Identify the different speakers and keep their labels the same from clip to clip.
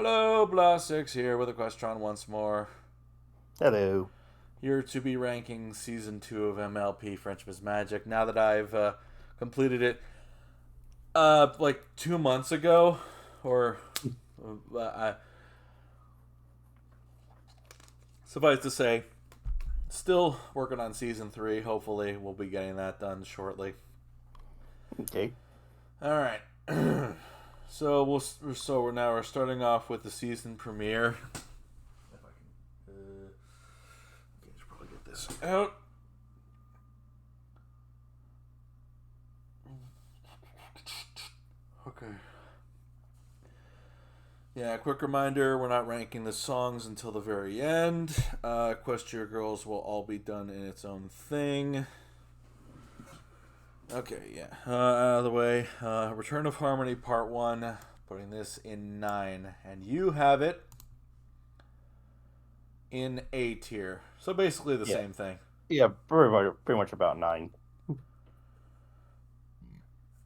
Speaker 1: Hello, Blast6 here with a question once more.
Speaker 2: Hello.
Speaker 1: You're to be ranking Season 2 of MLP Friendship is Magic. Now that I've completed it, like 2 months ago, or I, suffice to say, still working on Season 3. Hopefully, we'll be getting that done shortly.
Speaker 2: Okay.
Speaker 1: Alright. We're starting off with the season premiere. If I can, okay, I should probably get this out. Okay. Yeah, quick reminder, we're not ranking the songs until the very end. Questia Girls will all be done in its own thing. Okay, yeah. Out of the way. Return of Harmony Part 1. Putting this in 9. And you have it in A tier. So basically the
Speaker 2: Yeah.
Speaker 1: same thing.
Speaker 2: Yeah. Pretty much about 9.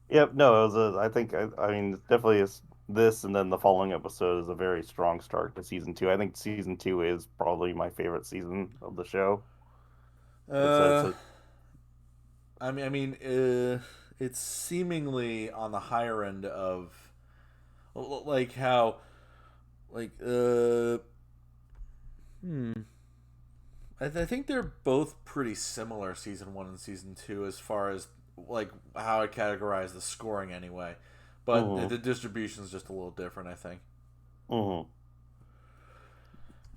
Speaker 2: Yep. No, it was a. I think. I mean, definitely is this, and then the following episode is a very strong start to season 2. I think season 2 is probably my favorite season of the show. It's
Speaker 1: Uh,
Speaker 2: a
Speaker 1: it's seemingly on the higher end of like how like hmm. I think they're both pretty similar, season 1 and season 2, as far as like how I categorize the scoring anyway. But
Speaker 2: mm-hmm,
Speaker 1: the distribution is just a little different, I think.
Speaker 2: mm-hmm.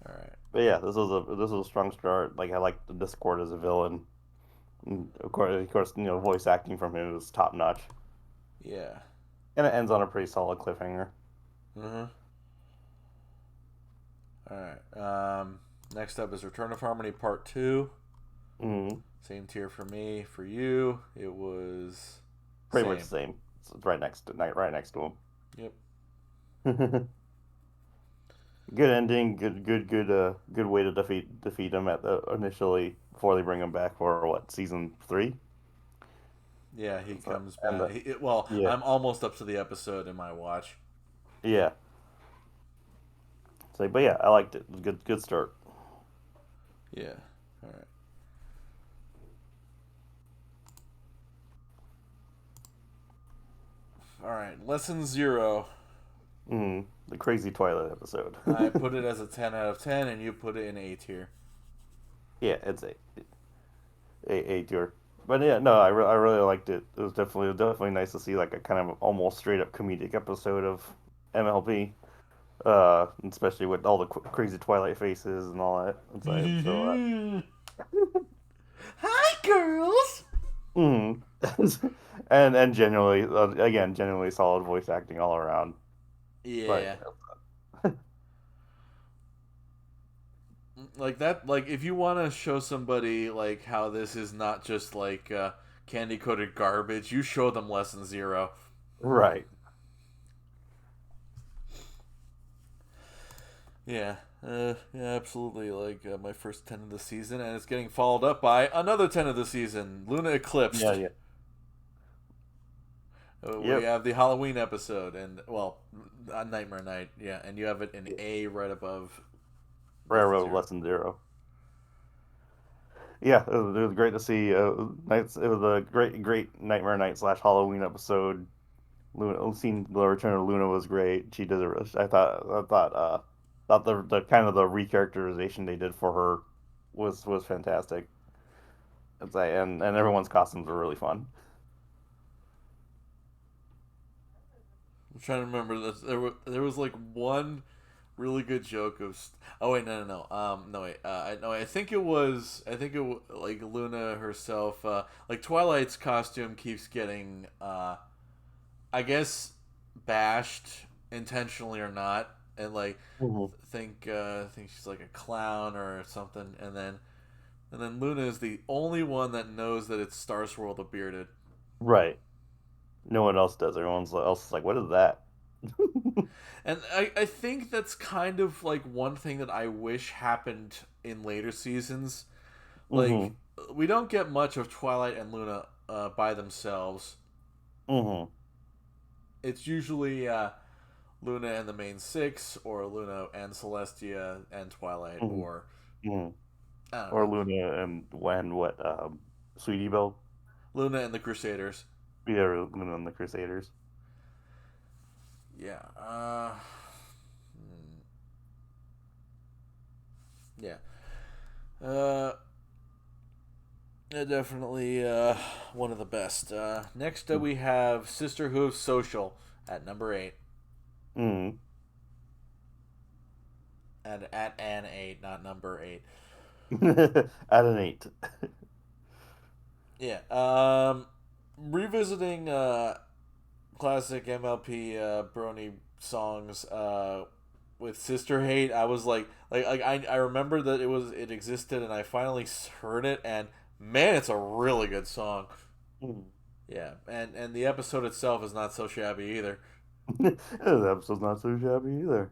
Speaker 1: All right.
Speaker 2: But yeah, this was a strong start. Like I like the Discord as a villain. And of course, voice acting from him is top notch,
Speaker 1: Yeah.
Speaker 2: and it ends on a pretty solid cliffhanger.
Speaker 1: Uh-huh. All right. Next up is Return of Harmony Part 2.
Speaker 2: Mm-hmm.
Speaker 1: Same tier for me. For you, it was
Speaker 2: Pretty much the
Speaker 1: same.
Speaker 2: same. It's right next to
Speaker 1: Yep.
Speaker 2: him. Good ending. Good way to defeat him at the initially before they bring him back for what, season 3.
Speaker 1: Yeah, he
Speaker 2: So,
Speaker 1: comes
Speaker 2: and
Speaker 1: back. Well,
Speaker 2: yeah,
Speaker 1: I'm almost up to the episode in my watch.
Speaker 2: yeah. So, but yeah, I liked it. It was good start.
Speaker 1: Yeah. All right. All right. Lesson 0.
Speaker 2: The crazy Twilight episode.
Speaker 1: I put it as a 10 out of 10, and you put it in A tier.
Speaker 2: Yeah, it's a tier. But yeah, no, I really liked it. It was definitely nice to see like a kind of almost straight up comedic episode of MLP. Especially with all the crazy Twilight faces and all that. It's like so.
Speaker 1: Hi, girls.
Speaker 2: Mm. and genuinely, again, genuinely solid voice acting all around. Like,
Speaker 1: Yeah. Like that. Like if you want to show somebody like how this is not just like candy coated garbage, you show them Lesson 0.
Speaker 2: right.
Speaker 1: Yeah. Yeah, absolutely. Like my first 10 of the season, and it's getting followed up by another 10 of the season, Luna
Speaker 2: Yeah,
Speaker 1: Eclipsed.
Speaker 2: yeah.
Speaker 1: We
Speaker 2: Yep.
Speaker 1: have the Halloween episode, and well, Nightmare Night, yeah, and you have it in
Speaker 2: Yeah.
Speaker 1: A right above Lesson
Speaker 2: Railroad
Speaker 1: 0.
Speaker 2: Lesson 0. Yeah, it was great to see. It was a great Nightmare Night slash Halloween episode. Seeing the return of Luna was great. She did a. I thought the kind of the recharacterization they did for her was fantastic. It's like, and everyone's costumes were really fun.
Speaker 1: I'm trying to remember this. There was like one really good joke of. Oh wait, no. No wait. I think it was. Like Luna herself. Like Twilight's costume keeps getting. I guess bashed intentionally or not, and like
Speaker 2: Hmm.
Speaker 1: think she's like a clown or something, and then Luna is the only one that knows that it's Star Swirl the Bearded.
Speaker 2: Right. No one else does. Else is like, what is that?
Speaker 1: And I think that's kind of like one thing that I wish happened in later seasons. Like,
Speaker 2: Hmm.
Speaker 1: we don't get much of Twilight and Luna by themselves.
Speaker 2: Hmm.
Speaker 1: It's usually Luna and the main six, or Luna and Celestia and Twilight,
Speaker 2: Hmm.
Speaker 1: or
Speaker 2: Hmm.
Speaker 1: I don't
Speaker 2: Or
Speaker 1: know,
Speaker 2: Luna and when what Sweetie Belle.
Speaker 1: Luna and the Crusaders.
Speaker 2: Yeah, Luna and the Crusaders.
Speaker 1: Yeah. Yeah. Uh, yeah, definitely one of the best. Next, we have Sisterhood Social at number 8.
Speaker 2: Mm.
Speaker 1: And at an 8, not number 8.
Speaker 2: At an 8.
Speaker 1: Yeah. Revisiting classic MLP Brony songs with Sister Hate, I was I remember that it existed, and I finally heard it, and man, it's a really good song.
Speaker 2: Mm.
Speaker 1: Yeah, and the episode itself is not so shabby either.
Speaker 2: The episode's not so shabby either.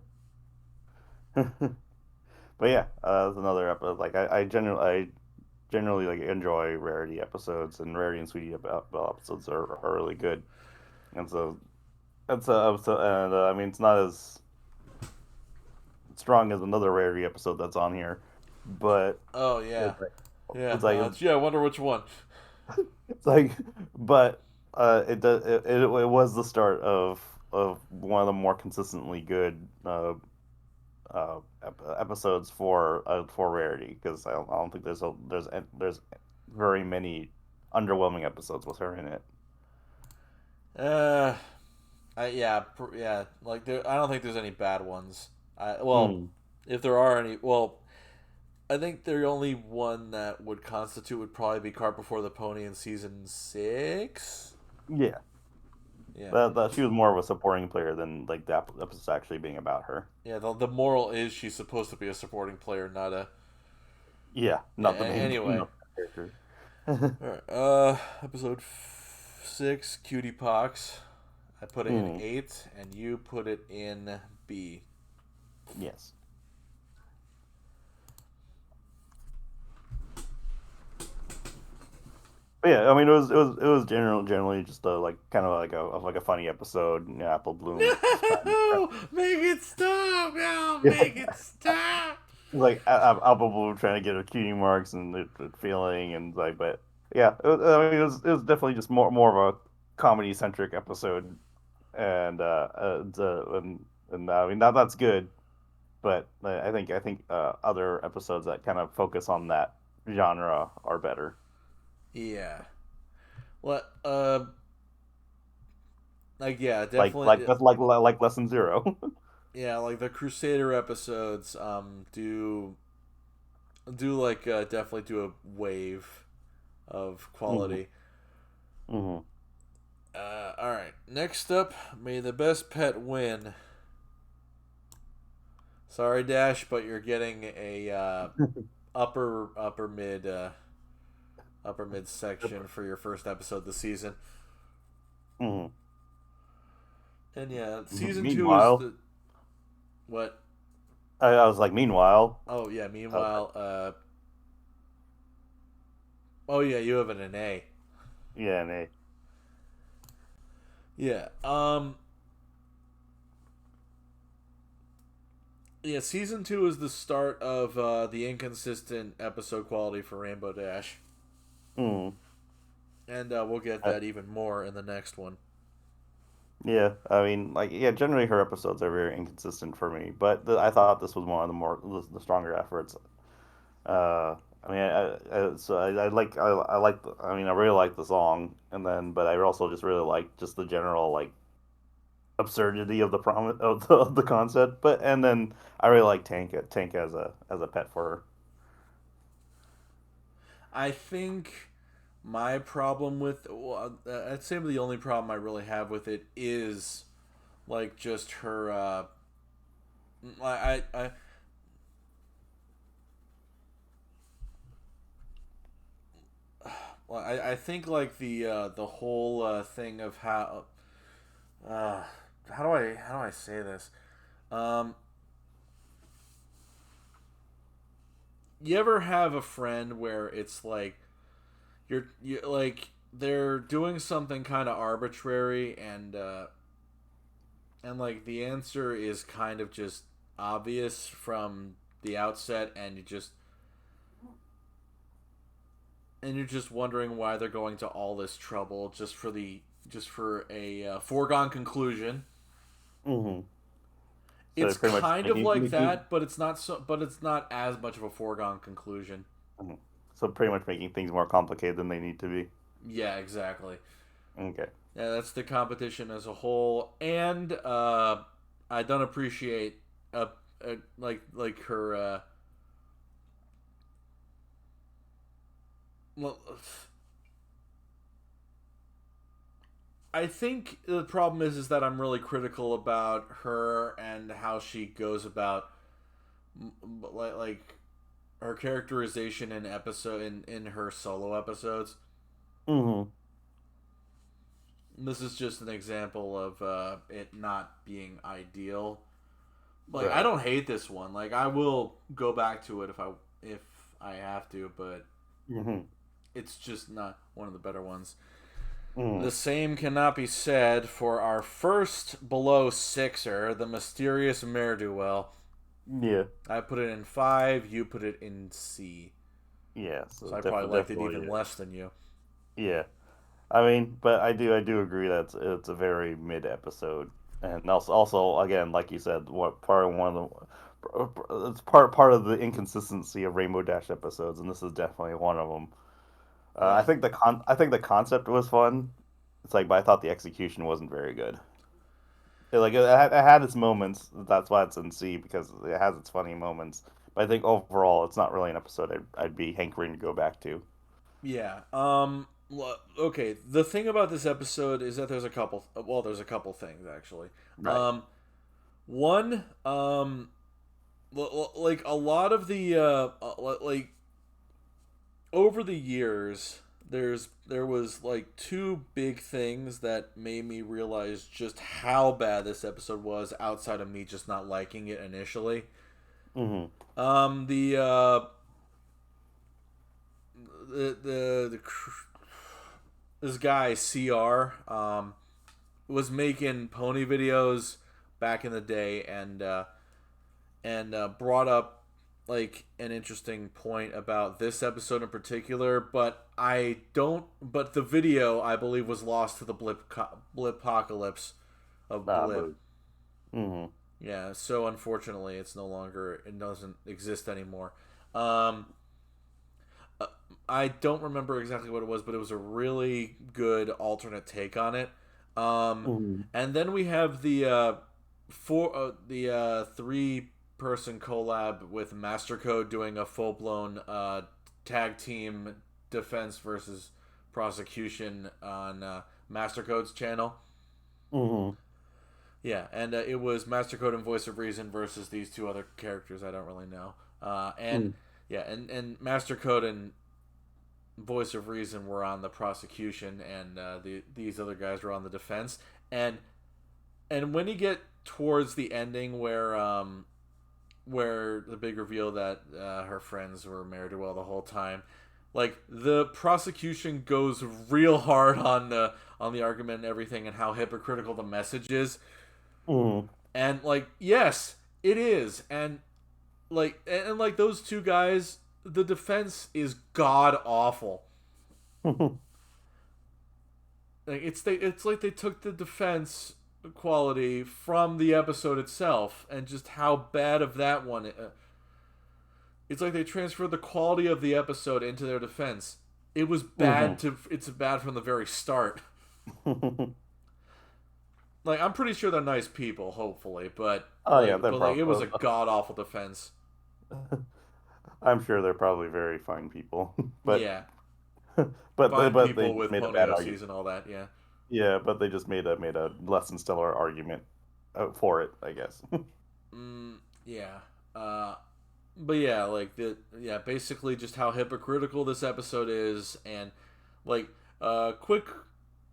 Speaker 2: But yeah, that's another episode. Like I generally like enjoy Rarity episodes, and Rarity and Sweetie Belle episodes are really good. And so that's a episode, and I mean it's not as strong as another Rarity episode that's on here, but
Speaker 1: Oh yeah,
Speaker 2: it's like
Speaker 1: yeah.
Speaker 2: it's like
Speaker 1: Gee, I wonder which one.
Speaker 2: it's like, but it does it was the start of one of the more consistently good episodes for Rarity, because I don't think there's very many underwhelming episodes with her in it.
Speaker 1: Uh, yeah. Like I don't think there's any bad ones. Well,
Speaker 2: Mm,
Speaker 1: if there are any, well, I think the only one that would constitute would probably be Cart Before the Pony in season 6.
Speaker 2: yeah,
Speaker 1: Yeah,
Speaker 2: that she was more of a supporting player than like the episode's actually being about her.
Speaker 1: yeah. The moral is she's supposed to be a supporting player, not a.
Speaker 2: Yeah,
Speaker 1: Yeah.
Speaker 2: not the main
Speaker 1: Anyway,
Speaker 2: not the character.
Speaker 1: all right. Episode 6, Cutie Pox. I put it in
Speaker 2: Mm,
Speaker 1: 8, and you put it in B.
Speaker 2: yes. But yeah, I mean it was generally just a like kind of like a funny episode. You know, Apple Bloom just
Speaker 1: No, make it stop! No, make it stop!
Speaker 2: like Apple Bloom trying to get her cutie marks and it failing and like, but yeah, I mean it was definitely just more of a comedy centric episode, and I mean that's good, but I think other episodes that kind of focus on that genre are better.
Speaker 1: Yeah. What? Like yeah,
Speaker 2: Like
Speaker 1: definitely.
Speaker 2: like Lesson Zero.
Speaker 1: Yeah, like the Crusader episodes. Do like definitely do a wave of
Speaker 2: Hmm.
Speaker 1: quality.
Speaker 2: Hmm.
Speaker 1: All right. Next up, may the best pet win. Sorry, Dash, but you're getting a upper mid section for your first episode this season.
Speaker 2: Hmm.
Speaker 1: And yeah, season 2 is
Speaker 2: Meanwhile,
Speaker 1: the what?
Speaker 2: I was like, meanwhile,
Speaker 1: Oh yeah.
Speaker 2: uh,
Speaker 1: Meanwhile, oh yeah, you have an A.
Speaker 2: yeah, and
Speaker 1: Yeah. Yeah. Season 2 is the start of the inconsistent episode quality for Rainbow Dash,
Speaker 2: mm,
Speaker 1: and we'll get
Speaker 2: uh,
Speaker 1: that even more in the next one.
Speaker 2: yeah. I mean, like, yeah. Generally, her episodes are very inconsistent for me, but I thought this was one of the stronger efforts. Uh, I mean, I mean, I really like the song, and then, but I also just really like just the general like absurdity of the promise of the concept. But and then I really like Tank as a pet for
Speaker 1: I think my problem with, well, I'd say the only problem I really have with it is like just her. I well, I think like the whole thing of uh, how do I say this? Um, you ever have a friend where it's like you like they're doing something kind of arbitrary, and like the answer is kind of just obvious from the outset, and you're just wondering why they're going to all this trouble just for a foregone conclusion.
Speaker 2: Mm-hmm. So
Speaker 1: It's
Speaker 2: pretty much
Speaker 1: kind of like that, but it's not so. But it's not as much of a foregone conclusion.
Speaker 2: mhm. So pretty much making things more complicated than they need to be.
Speaker 1: Yeah, exactly.
Speaker 2: Okay.
Speaker 1: Yeah, that's the competition as a whole, and I don't appreciate like her. Well, I think the problem is that I'm really critical about her and how she goes about like her characterization in her solo episodes.
Speaker 2: Mm-hmm.
Speaker 1: This is just an example of it not being ideal. Like I
Speaker 2: Right.
Speaker 1: don't hate this one. Like I will go back to it if I have to, but
Speaker 2: Mm-hmm.
Speaker 1: it's just not one of the better ones.
Speaker 2: Mm-hmm.
Speaker 1: The same cannot be said for our first below sixer, the mysterious Ne'er-do-well.
Speaker 2: Yeah.
Speaker 1: I put it in 5, you put it in C.
Speaker 2: Yeah.
Speaker 1: So
Speaker 2: So
Speaker 1: I probably liked it
Speaker 2: definitely.
Speaker 1: even less than you.
Speaker 2: Yeah. I mean, but I do agree that it's a very mid episode, and also again, like you said, what part of one of the it's part of the inconsistency of Rainbow Dash episodes, and this is definitely one of them.
Speaker 1: Yeah.
Speaker 2: I think the concept was fun. It's like, but I thought the execution wasn't very good. It had its moments. That's why it's in C because it has its funny moments. But I think overall, it's not really an episode I'd be hankering to go back to.
Speaker 1: Yeah. Okay. The thing about this episode is that there's a couple. Well, there's a couple things actually.
Speaker 2: Right.
Speaker 1: Um, one, like a lot of the like over the years, there was like two big things that made me realize just how bad this episode was outside of me just not liking it initially.
Speaker 2: Mm-hmm.
Speaker 1: The the this guy CR was making pony videos back in the day, and brought up like an interesting point about this episode in particular, but I don't. But the video I believe was lost to the blip apocalypse of Blip.
Speaker 2: But mm-hmm.
Speaker 1: Yeah, so unfortunately, it's no longer. It doesn't exist anymore. Um, uh, I don't remember exactly what it was, but it was a really good alternate take on it. Um,
Speaker 2: Mm-hmm.
Speaker 1: and then we have the 3-person collab with Mastercode doing a full blown tag team defense versus prosecution on Mastercode's channel.
Speaker 2: Mm-hmm.
Speaker 1: Yeah, and it was Mastercode and Voice of Reason versus these two other characters I don't really know. And yeah, and Mastercode and Voice of Reason were on the prosecution, and these other guys were on the defense. And when you get towards the ending where the big reveal that her friends were married to well the whole time, like the prosecution goes real hard on the argument and everything and how hypocritical the message is.
Speaker 2: Mm-hmm.
Speaker 1: And like, yes, it is. And like those two guys, the defense is god awful. Like it's like they took the defense quality from the episode itself and just how bad of that one. It's like they transferred the quality of the episode into their defense. It was
Speaker 2: Mm-hmm.
Speaker 1: bad to. It's bad from the very start. Like I'm pretty sure they're nice people, hopefully,
Speaker 2: Oh yeah, they're
Speaker 1: like it was a
Speaker 2: probably.
Speaker 1: god awful defense.
Speaker 2: I'm sure they're probably very fine people, but
Speaker 1: Yeah, fine
Speaker 2: but they
Speaker 1: people
Speaker 2: just
Speaker 1: with
Speaker 2: made a bad
Speaker 1: pony
Speaker 2: argument.
Speaker 1: and all that. Yeah.
Speaker 2: Yeah, but they just made a less than stellar argument for it, I guess.
Speaker 1: Yeah. Uh, but yeah, like basically just how hypocritical this episode is, and like quick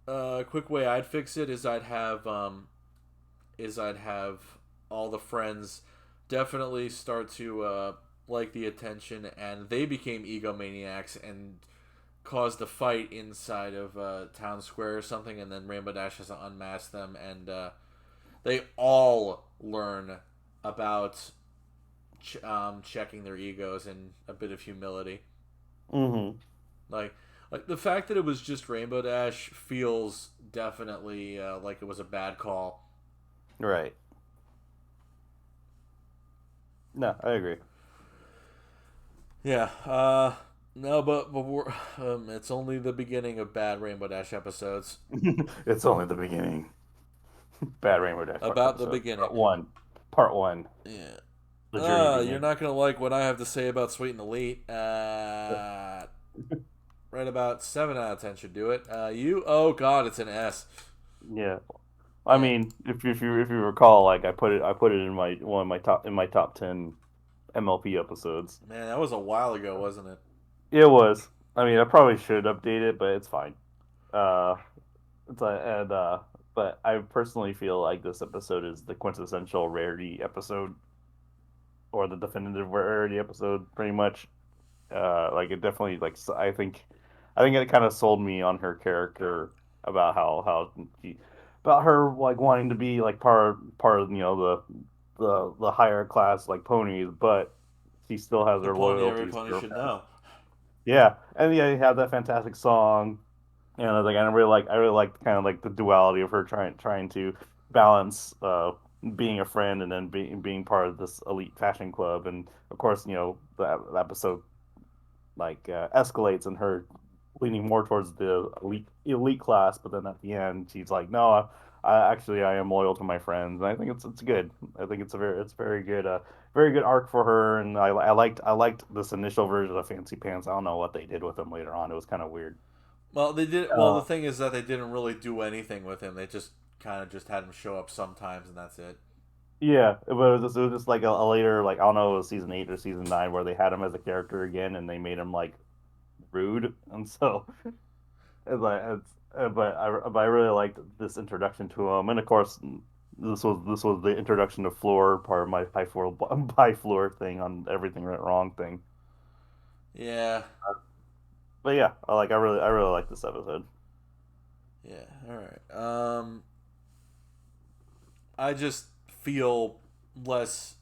Speaker 1: quick way I'd fix it is I'd have all the friends definitely start to like the attention, and they became egomaniacs and caused a fight inside of town square or something, and then Rainbow Dash has to unmask them they all learn about checking their egos and a bit of humility.
Speaker 2: Mm-hmm.
Speaker 1: Like, like the fact that it was just Rainbow Dash feels definitely like it was a bad call.
Speaker 2: Right. No, I agree.
Speaker 1: Yeah. No, but we're, it's only the beginning of bad Rainbow Dash episodes.
Speaker 2: It's only the beginning. Bad Rainbow Dash
Speaker 1: About the
Speaker 2: episode.
Speaker 1: beginning.
Speaker 2: Part one. Part one.
Speaker 1: Yeah.
Speaker 2: The journey
Speaker 1: You're
Speaker 2: begins.
Speaker 1: not gonna like what I have to say about Sweet and Elite. Right about 7 out of 10 should do it. You? Oh God, it's an S.
Speaker 2: Yeah. I
Speaker 1: Yeah.
Speaker 2: mean, if you recall, like I put it in my one of my top 10 MLP episodes.
Speaker 1: Man, that was a while ago, wasn't it?
Speaker 2: It was. I mean, I probably should update it, but it's fine. Uh, it's and but I personally feel like this episode is the quintessential rarity episode or the definitive rarity episode, pretty much. Like it definitely I think it kind of sold me on her character about how she, about her like wanting to be like part of the higher class like ponies, but she still has
Speaker 1: The
Speaker 2: her
Speaker 1: pony every
Speaker 2: loyalties
Speaker 1: pony
Speaker 2: to her
Speaker 1: should
Speaker 2: parents.
Speaker 1: know.
Speaker 2: Yeah, and yeah, you have that fantastic song, and I really like kind of like the duality of her trying to balance being a friend and then being part of this elite fashion club, and of course the episode escalates and her leaning more towards the elite class, but then at the end she's like, no, I am loyal to my friends, and I think it's good. I think it's very good arc for her, and I liked this initial version of Fancy Pants. I don't know what they did with him later on. It was kind of weird.
Speaker 1: Well, they did. Well, the
Speaker 2: Uh,
Speaker 1: thing is that they didn't really do anything with him. They just kind of just had him show up sometimes, and that's it.
Speaker 2: yeah, it was just like a later like I don't know, it was season 8 or season 9 where they had him as a character again, and they made him like rude, and so but I really liked this introduction to him, and of course, this was the introduction to Floor, part of my by Floor thing on everything went wrong thing.
Speaker 1: Yeah.
Speaker 2: But yeah, I really like this episode.
Speaker 1: Yeah. All right. I just feel less.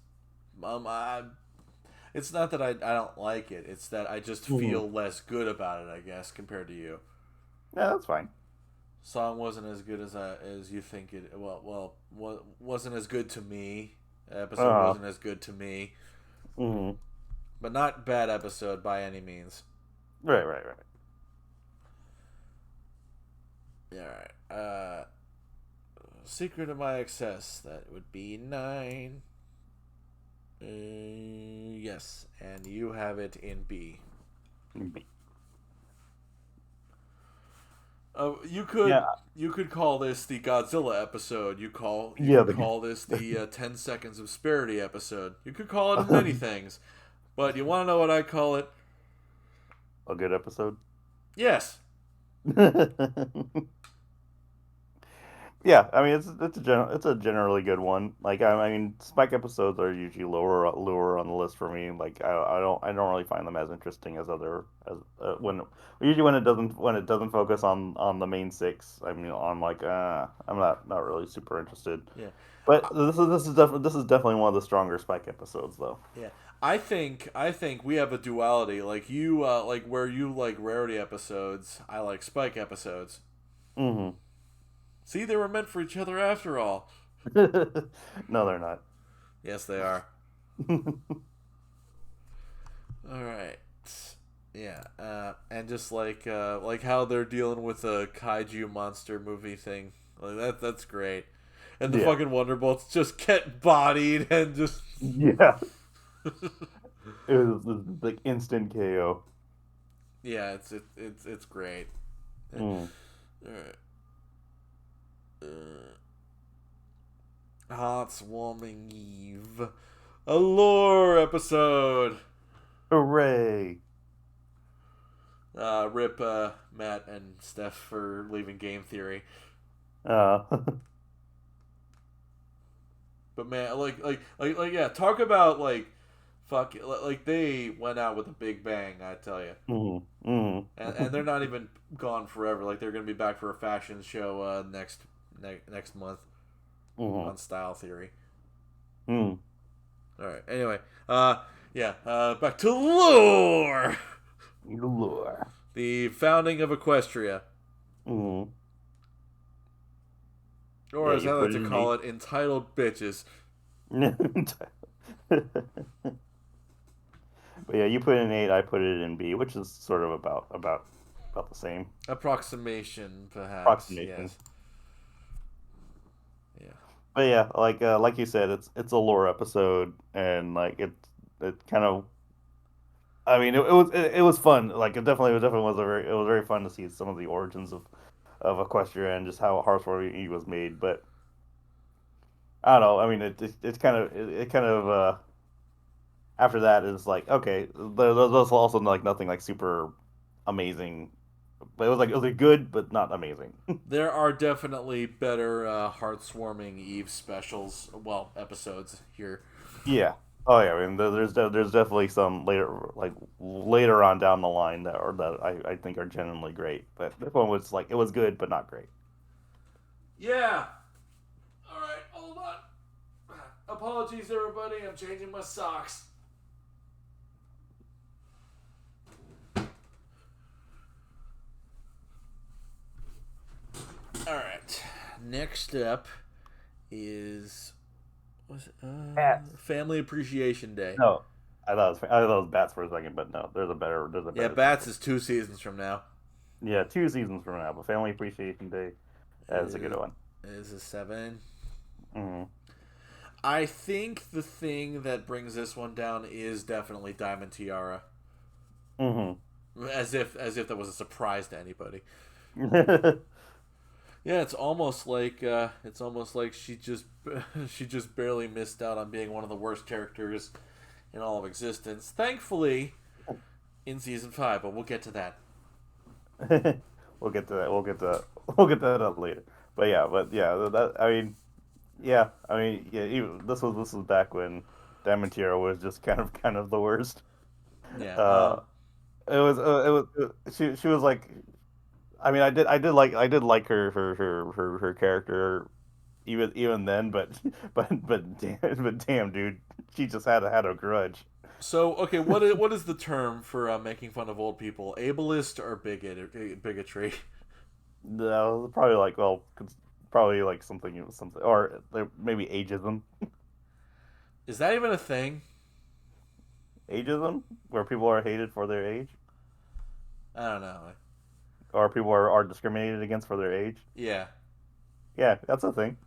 Speaker 1: I. It's not that I don't like it. It's that I just
Speaker 2: Hmm.
Speaker 1: feel less good about it. I guess compared to you.
Speaker 2: Yeah, that's fine.
Speaker 1: Song wasn't as good as you think it. Wasn't as good to me. Episode
Speaker 2: Uh,
Speaker 1: wasn't as good to me,
Speaker 2: hmm.
Speaker 1: but not bad episode by any means.
Speaker 2: Right, right, right.
Speaker 1: Yeah, all right. Secret of my excess. That would be 9. Yes, and you have it in B. You could
Speaker 2: Yeah,
Speaker 1: call this the Godzilla episode. You
Speaker 2: yeah,
Speaker 1: could call this the 10 seconds of Sparity episode. You could call it many
Speaker 2: a
Speaker 1: things, but you want to know what I call it?
Speaker 2: good episode.
Speaker 1: Yes.
Speaker 2: Yeah, I mean it's a generally good one. Like I mean, Spike episodes are usually lower on the list for me. Like I don't really find them as interesting as other as when usually when it doesn't focus on the main six. I mean, I'm like I'm not really super interested.
Speaker 1: Yeah.
Speaker 2: But this is definitely one of the stronger Spike episodes though.
Speaker 1: Yeah. I think we have a duality. Like you like where you like rarity episodes, I like spike episodes.
Speaker 2: Hmm.
Speaker 1: See, they were meant for each other after all.
Speaker 2: No, they're not.
Speaker 1: Yes, they are. All right. Yeah, and just like how they're dealing with a kaiju monster movie thing, like that's great. And the
Speaker 2: Yeah,
Speaker 1: fucking Wonderbolts just get bodied and just
Speaker 2: yeah. It was like instant KO.
Speaker 1: yeah, it's great.
Speaker 2: Mm.
Speaker 1: All right. Hot Swarming Eve, a lore episode.
Speaker 2: Hooray!
Speaker 1: Rip Matt and Steph for leaving game theory.
Speaker 2: Uh,
Speaker 1: But man, yeah, talk about like, fuck, like they went out with a big bang. I tell you,
Speaker 2: mm, mm.
Speaker 1: and they're not even gone forever. Like they're gonna be back for a fashion show next month.
Speaker 2: Mm-hmm.
Speaker 1: on style theory.
Speaker 2: Mm.
Speaker 1: All right. Anyway, yeah. Back to lore.
Speaker 2: Lore.
Speaker 1: The founding of Equestria,
Speaker 2: Mm-hmm.
Speaker 1: or
Speaker 2: Yeah,
Speaker 1: as
Speaker 2: you
Speaker 1: I
Speaker 2: put
Speaker 1: like
Speaker 2: it
Speaker 1: to
Speaker 2: in
Speaker 1: call
Speaker 2: eight.
Speaker 1: it, entitled bitches.
Speaker 2: But yeah, you put it in eight. I put it in B, which is sort of about the same
Speaker 1: Approximation, perhaps.
Speaker 2: approximation.
Speaker 1: Yes. Yeah.
Speaker 2: But yeah, like you said, it's a lore episode, and like it kind of. I mean, it was fun. Like it definitely was it was very fun to see some of the origins of Equestria and just how Hearthstone was made. But I don't know. I mean, it's kind of it kind of after that it's like okay, there's also like nothing like super amazing, but it was like good but not amazing.
Speaker 1: There are definitely better heartswarming Eve specials, well, episodes here.
Speaker 2: Yeah. Oh yeah. I mean, there's definitely some later on down the line that I think are genuinely great. But this one was like it was good but not great.
Speaker 1: Yeah. All right, hold on. Apologies, everybody. I'm changing my socks. All right. Next up is was it,
Speaker 2: Bats.
Speaker 1: Family Appreciation Day.
Speaker 2: No, I thought it was bats for a second, but no, there's a
Speaker 1: Yeah,
Speaker 2: better
Speaker 1: Bats
Speaker 2: season.
Speaker 1: is 2 seasons from now.
Speaker 2: Yeah, 2 seasons from now, but Family Appreciation Day, that's a good
Speaker 1: Is
Speaker 2: one.
Speaker 1: is a 7.
Speaker 2: Hmm.
Speaker 1: I think the thing that brings this one down is definitely Diamond Tiara.
Speaker 2: Hmm.
Speaker 1: As if that was a surprise to anybody. Yeah, it's almost like she just she just barely missed out on being one of the worst characters in all of existence. Thankfully, in season 5, but we'll get to that.
Speaker 2: We'll get to that. We'll get to that up later. But yeah, that I mean, yeah, I mean, yeah. Even, this was back when Damantira was just kind of the worst.
Speaker 1: Yeah.
Speaker 2: Uh, she was like, I mean, I did like her character even then, but but damn, dude, she just had a grudge.
Speaker 1: So okay, what is the term for making fun of old people? Ableist or bigotry?
Speaker 2: No, probably like probably like something or like, maybe ageism.
Speaker 1: Is that even a thing?
Speaker 2: Ageism, where people are hated for their age,
Speaker 1: I don't know.
Speaker 2: or people are discriminated against for their age.
Speaker 1: Yeah.
Speaker 2: Yeah, that's a thing.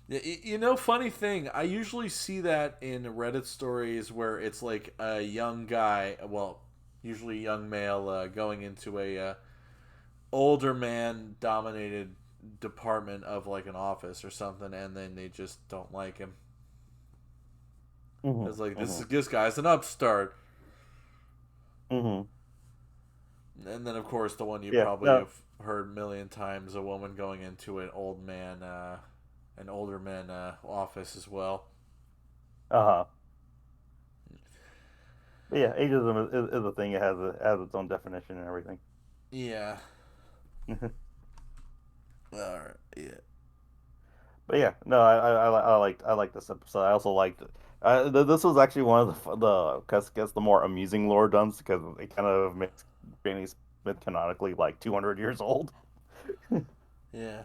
Speaker 1: You know, funny thing, I usually see that in Reddit stories where it's like a young guy, well, usually young male, going into a older man dominated department of like an office or something, and then they just don't like him.
Speaker 2: Hmm.
Speaker 1: It's like
Speaker 2: Hmm.
Speaker 1: this guy's an upstart,
Speaker 2: Hmm.
Speaker 1: and then of course the one you
Speaker 2: Yeah.
Speaker 1: probably
Speaker 2: No.
Speaker 1: have heard a million times: a woman going into an older man office as well.
Speaker 2: Uh-huh. But yeah, ageism is a thing. It has its own definition and everything.
Speaker 1: Yeah. All right. Yeah.
Speaker 2: But yeah, no, I liked this episode. I also liked it. This was actually one of the guess the more amusing lore dumps because it kind of makes Granny Smith canonically like 200 years old.
Speaker 1: Yeah.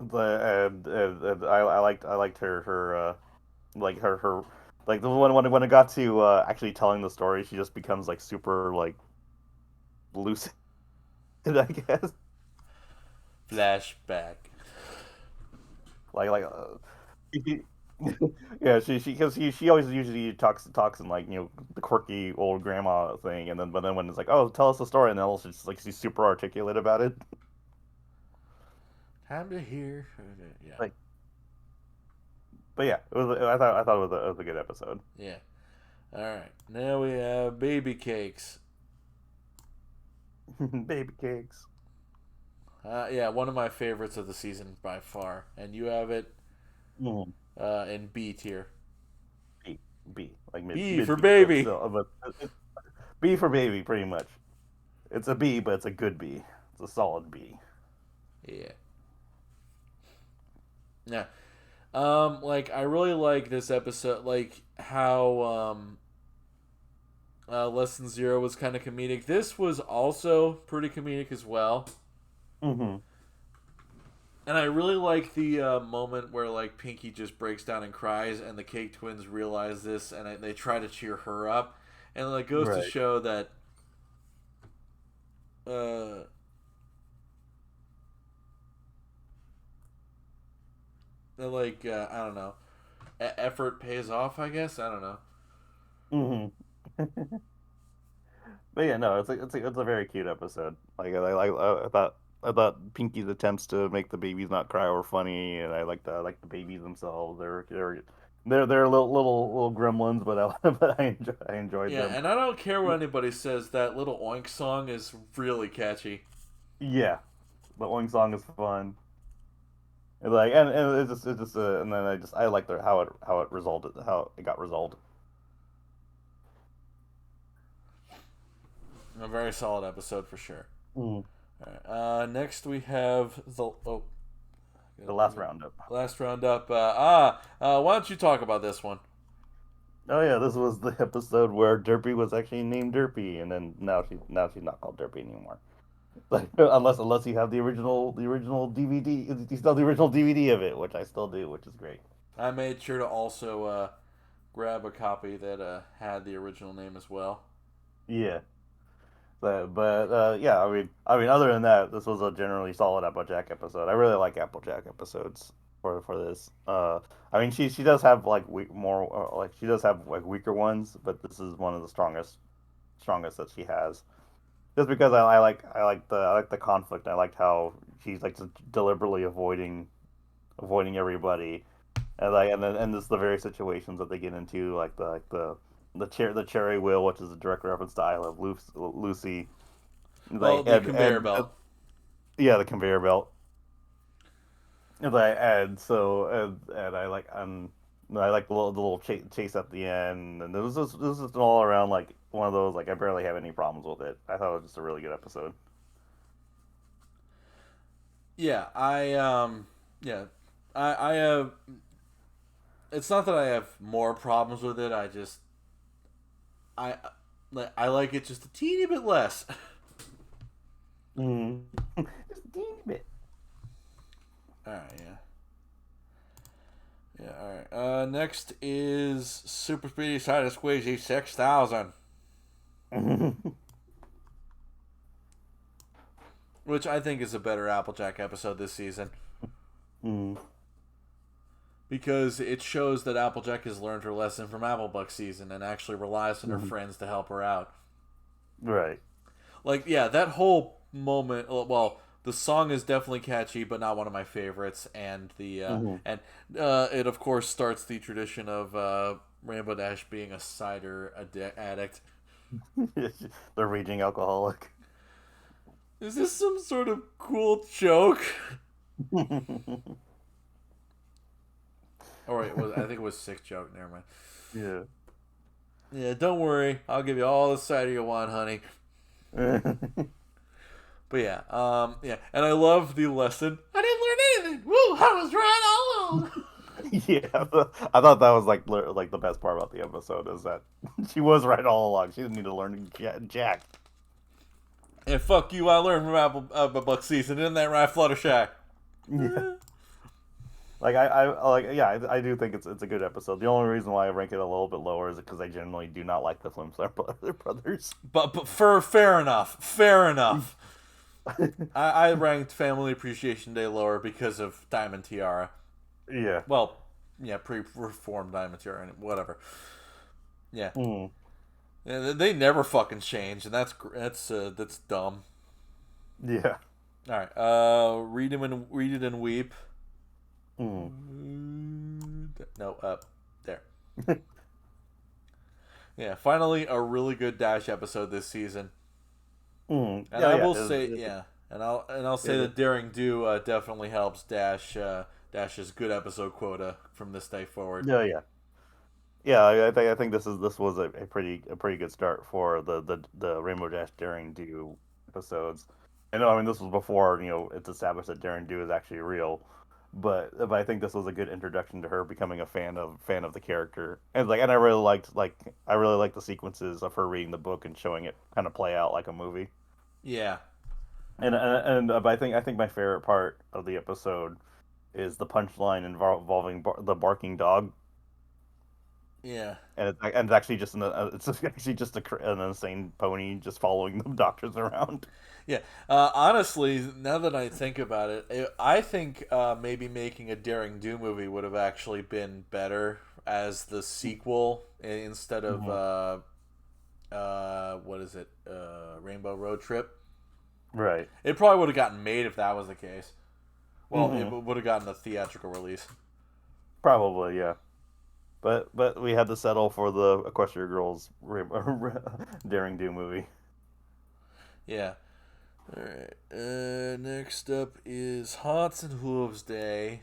Speaker 2: And I liked like her like the when it got to actually telling the story, she just becomes like super like lucid, I guess.
Speaker 1: Flashback.
Speaker 2: Like she- yeah, she always usually talks in like the quirky old grandma thing, and then but then when it's like oh tell us the story, and then also just like she's super articulate about it.
Speaker 1: Time to hear. Yeah.
Speaker 2: Like, but yeah, I thought it was a good episode.
Speaker 1: Yeah. All right. Now we have baby cakes.
Speaker 2: Baby cakes.
Speaker 1: Yeah, one of my favorites of the season by far, and you have it
Speaker 2: Mm.
Speaker 1: in B tier.
Speaker 2: B B like
Speaker 1: B
Speaker 2: mid
Speaker 1: for
Speaker 2: B, but
Speaker 1: baby.
Speaker 2: still B for baby pretty much. It's a B, but it's a good B. It's a solid B.
Speaker 1: Yeah. Yeah. Like I really like this episode, like how Lesson Zero was kind of comedic. This was also pretty comedic as well.
Speaker 2: Hmm.
Speaker 1: And I really like the moment where like Pinky just breaks down and cries, and the Cake Twins realize this, and they try to cheer her up, and it like goes to
Speaker 2: Right.
Speaker 1: show that uh, I don't know, effort pays off. I guess I don't know.
Speaker 2: Hmm. But yeah, no, it's a very cute episode. I thought Pinky's attempts to make the babies not cry were funny, and I like the babies themselves. They're little gremlins, but I enjoyed
Speaker 1: Yeah,
Speaker 2: them.
Speaker 1: and I don't care what anybody says. That little Oink song is really catchy.
Speaker 2: Yeah, the Oink song is fun. And it's just and then I like how it got resolved.
Speaker 1: A very solid episode for sure.
Speaker 2: Mm.
Speaker 1: All right. Next we have the
Speaker 2: The last roundup.
Speaker 1: last roundup. Why don't you talk about this one?
Speaker 2: Oh yeah, this was the episode where Derpy was actually named Derpy, and then now she's not called Derpy anymore. Like unless you have the original DVD, you still have the original DVD of it, which I still do, which is great.
Speaker 1: I made sure to also grab a copy that had the original name as well.
Speaker 2: Yeah, but yeah, I mean, other than that, this was a generally solid Applejack episode. I really like Applejack episodes for this. I mean, she does have like she does have like weaker ones, but this is one of the strongest that she has. Just because I like the conflict. I liked how she's like just deliberately avoiding everybody, and this the very situations that they get into, the cherry wheel, which is a direct reference to I Love Lucy,
Speaker 1: Oh,
Speaker 2: like
Speaker 1: the conveyor belt.
Speaker 2: yeah, the conveyor belt, and I like the little chase at the end, and it was just an all around like one of those, like, I barely have any problems with it. I thought it was just a really good episode.
Speaker 1: Yeah, yeah, I it's not that I have more problems with it. I I like it just a teeny bit less.
Speaker 2: Mm. Just a teeny bit.
Speaker 1: All right, yeah. Yeah, all right. Next is Super Speedy Side of Squeezy 6000, which I think is a better Applejack episode this season
Speaker 2: Mm.
Speaker 1: because it shows that Applejack has learned her lesson from Applebuck season and actually relies on her
Speaker 2: Mhm.
Speaker 1: friends to help her out.
Speaker 2: Right.
Speaker 1: Like, yeah, that whole moment. Well, the song is definitely catchy, but not one of my favorites. And
Speaker 2: Hmm.
Speaker 1: it of course starts the tradition of Rainbow Dash being a cider addict.
Speaker 2: The raging alcoholic.
Speaker 1: Is this some sort of cool joke? Oh wait, I think it was sick joke. Never mind.
Speaker 2: Yeah.
Speaker 1: Yeah, don't worry. I'll give you all the cider you want, honey. But yeah, yeah, and I love the lesson. I didn't learn anything. Woo! I was right all along.
Speaker 2: Yeah, I thought that was like the best part about the episode is that she was right all along. She didn't need to learn jack.
Speaker 1: And fuck you, I learned from Buck season. Isn't that right, Fluttershy?
Speaker 2: Yeah. I do think it's a good episode. The only reason why I rank it a little bit lower is because I generally do not like the Flimflap brothers.
Speaker 1: But for fair enough, fair enough. I ranked Family Appreciation Day lower because of Diamond Tiara.
Speaker 2: Yeah.
Speaker 1: Well, yeah, pre-reformed Diamond Tiara, yeah.
Speaker 2: Mm.
Speaker 1: Yeah, they never fucking change, and that's dumb.
Speaker 2: Yeah.
Speaker 1: All right, read it and weep.
Speaker 2: Mm.
Speaker 1: No, up there. Yeah, finally a really good Dash episode this season.
Speaker 2: Mm.
Speaker 1: And
Speaker 2: Yeah,
Speaker 1: I
Speaker 2: yeah.
Speaker 1: will say, yeah, and I'll say
Speaker 2: It,
Speaker 1: that Daring Do definitely helps Dash's good episode quota from this day forward.
Speaker 2: yeah, yeah. Yeah, I think this was a pretty good start for the Rainbow Dash Daring Do episodes. I know, I mean, this was before it's established that Daring Do is actually real, but I think this was a good introduction to her becoming a fan of the character, and like, and I really liked I really liked the sequences of her reading the book and showing it kind of play out like a movie.
Speaker 1: Yeah,
Speaker 2: And I think my favorite part of the episode is the punchline involving the barking dog,
Speaker 1: yeah,
Speaker 2: and it's actually just it's actually just an insane pony just following the doctors around.
Speaker 1: yeah. Honestly, now that I think about it, I think maybe making a Daring Do movie would have actually been better as the sequel instead of
Speaker 2: Mhm.
Speaker 1: what is it, Rainbow Road Trip.
Speaker 2: Right.
Speaker 1: It probably would have gotten made if that was the case. Well, it
Speaker 2: Hmm.
Speaker 1: would have gotten a theatrical release.
Speaker 2: Probably, yeah. But we had to settle for the Equestria Girls Daring Do movie.
Speaker 1: Yeah. All right. Next up is Haunts and Hooves Day.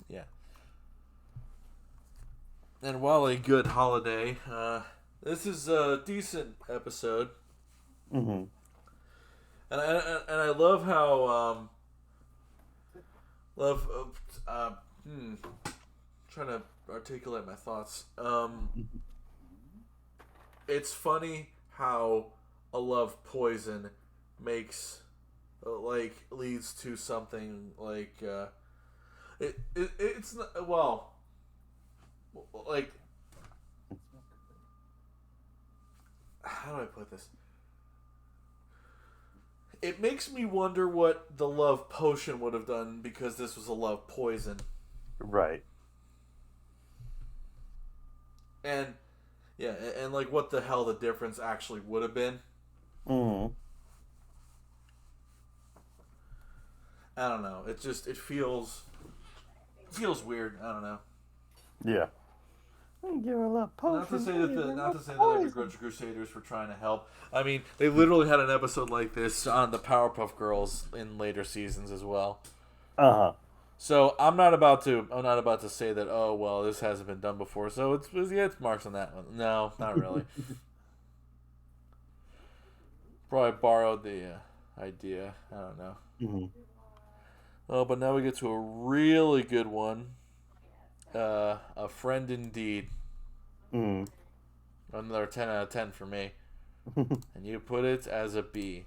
Speaker 1: Yeah. And while a good holiday, this is a decent episode,
Speaker 2: Hmm.
Speaker 1: and I love how love trying to articulate my thoughts. It's funny how a love poison makes like leads to something like it's not, well, like, how do I put this? It makes me wonder what the love potion would have done because this was a love poison.
Speaker 2: Right.
Speaker 1: And yeah, and like what the hell the difference actually would have been.
Speaker 2: Hmm.
Speaker 1: I don't know. It feels weird. I don't know.
Speaker 2: Yeah. Give her a little
Speaker 1: Not to
Speaker 2: potion.
Speaker 1: say that the
Speaker 2: Give her a
Speaker 1: not
Speaker 2: little
Speaker 1: to say that I
Speaker 2: poison.
Speaker 1: begrudge the Crusaders were trying to help. I mean, they literally had an episode like this on the Powerpuff Girls in later seasons as well.
Speaker 2: Uh-huh.
Speaker 1: So I'm not about to say that. Oh well, this hasn't been done before. So yeah, it's marks on that one. No, not really. Probably borrowed the idea. I don't know.
Speaker 2: Hmm.
Speaker 1: Oh, but now we get to a really good one. A friend indeed.
Speaker 2: Hmm.
Speaker 1: Another 10 out of 10 for me. And you put it as a B.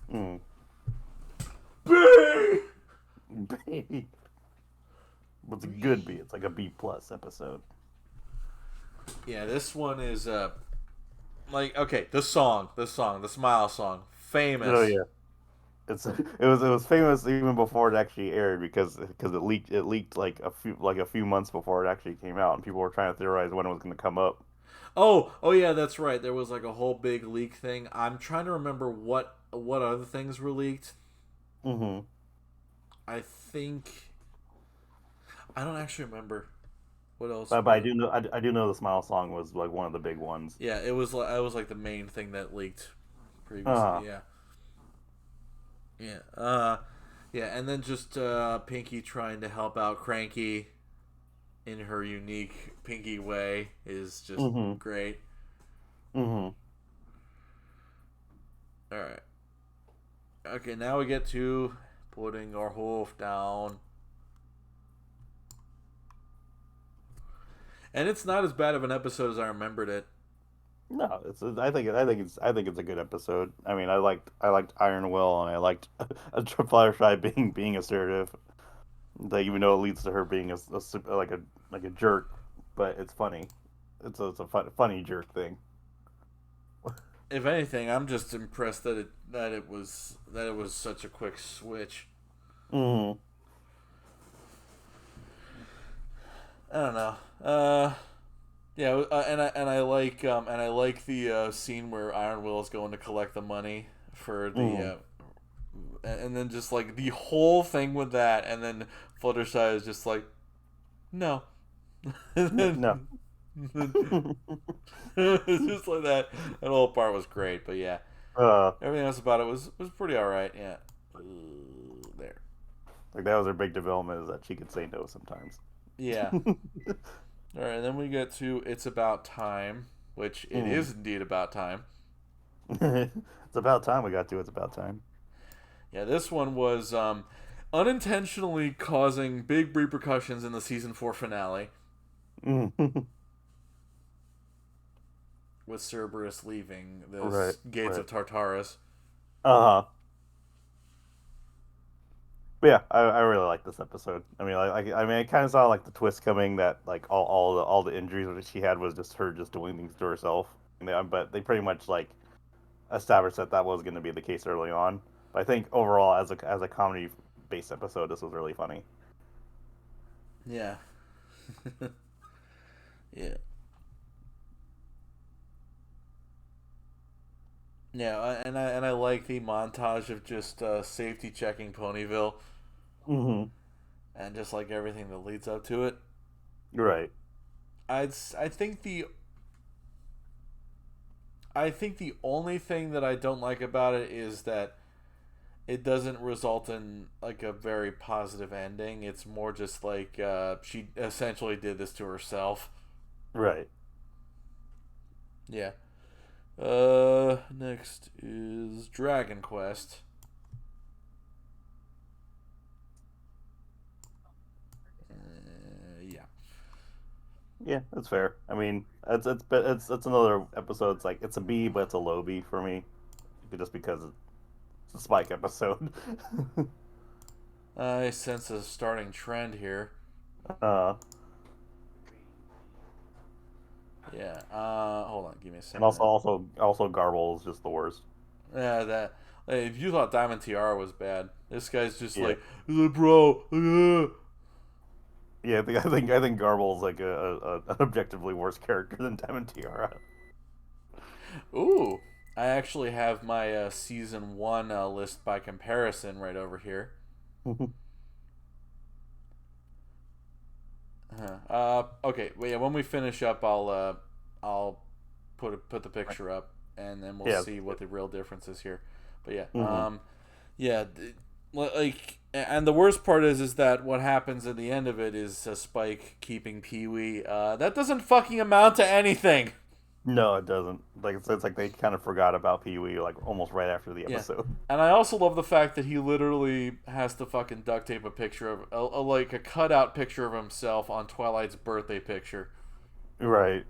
Speaker 2: Hmm.
Speaker 1: B.
Speaker 2: B. What's a good B? It's like a B plus episode.
Speaker 1: Yeah, this one is like, okay, the Smile song,
Speaker 2: Oh
Speaker 1: famous.
Speaker 2: yeah. It was famous even before it actually aired because it leaked like a few months before it actually came out and people were trying to theorize when it was going to come up.
Speaker 1: Oh yeah, that's right. There was like a whole big leak thing. I'm trying to remember what other things were leaked.
Speaker 2: Hmm.
Speaker 1: I think I don't actually remember what else
Speaker 2: But
Speaker 1: were.
Speaker 2: I do know the Smile song was like one of the big ones.
Speaker 1: Yeah, it was like the main thing that leaked
Speaker 2: Uh,
Speaker 1: previously. Yeah, yeah, yeah, and then just Pinky trying to help out Cranky in her unique Pinky way is just
Speaker 2: mm-hmm.
Speaker 1: great.
Speaker 2: Mm-hmm.
Speaker 1: All right, okay, now we get to putting our hoof down, and it's not as bad of an episode as I remembered it.
Speaker 2: No, I think it's a good episode. I mean, I liked Iron Will and I liked Fluttershy being assertive. Like even though it leads to her being like a jerk, but it's funny. It's a funny jerk thing.
Speaker 1: If anything, I'm just impressed that it was such a quick switch.
Speaker 2: Hmm.
Speaker 1: I don't know. Yeah, and I like the scene where Iron Will is going to collect the money for
Speaker 2: Hmm.
Speaker 1: and then just like the whole thing with that, and then Fluttershy is just like, no, and
Speaker 2: No.
Speaker 1: then it's just like that. That whole part was great, but yeah,
Speaker 2: uh,
Speaker 1: everything else about it was pretty all right. Yeah, there.
Speaker 2: like that was her big development is that she could say no sometimes.
Speaker 1: Yeah. All right, and then we get to It's About Time, which it
Speaker 2: Hmm.
Speaker 1: is indeed about time.
Speaker 2: It's about time we got to. It's about time.
Speaker 1: Yeah, this one was unintentionally causing big repercussions in the season 4 finale with Cerberus leaving the
Speaker 2: Right,
Speaker 1: gates
Speaker 2: right.
Speaker 1: of Tartarus.
Speaker 2: Uh-huh. But yeah, I really like this episode. I mean, I mean, I kind of saw like the twist coming that like all the injuries that she had was just her just doing things to herself. But they pretty much like established that that was going to be the case early on. But I think overall, as a comedy based episode, this was really funny.
Speaker 1: Yeah. Yeah. Yeah, and I like the montage of just safety checking Ponyville
Speaker 2: Hmm.
Speaker 1: and just like everything that leads up to it.
Speaker 2: Right.
Speaker 1: I think the only thing that I don't like about it is that it doesn't result in like a very positive ending. It's more just like she essentially did this to herself.
Speaker 2: Right.
Speaker 1: Yeah. Next is Dragon Quest. Yeah.
Speaker 2: Yeah, that's fair. I mean, it's another episode. It's like it's a B, but it's a low B for me, just because it's a Spike episode.
Speaker 1: I sense a starting trend here.
Speaker 2: uh,
Speaker 1: Yeah. Hold on. Give me a
Speaker 2: and
Speaker 1: second.
Speaker 2: also Garble is just the worst.
Speaker 1: Yeah. That. If you thought Diamond Tiara was bad, this guy's just
Speaker 2: Yeah,
Speaker 1: like, bro.
Speaker 2: yeah. I think Garble's like an objectively worse character than Diamond Tiara.
Speaker 1: Ooh. I actually have my season 1 list by comparison right over here. Okay. Well, yeah. When we finish up, I'll put the picture up, and then we'll
Speaker 2: Yeah.
Speaker 1: see what the real difference is here. But yeah.
Speaker 2: Hmm.
Speaker 1: Yeah. Like, and the worst part is that what happens at the end of it is Spike keeping Pee Wee. That doesn't fucking amount to anything.
Speaker 2: No, it doesn't. Like it's like they kind of forgot about Pee Wee like almost right after the
Speaker 1: Yeah.
Speaker 2: episode.
Speaker 1: And I also love the fact that he literally has to fucking duct tape a picture of like a cutout picture of himself on Twilight's birthday picture.
Speaker 2: Right.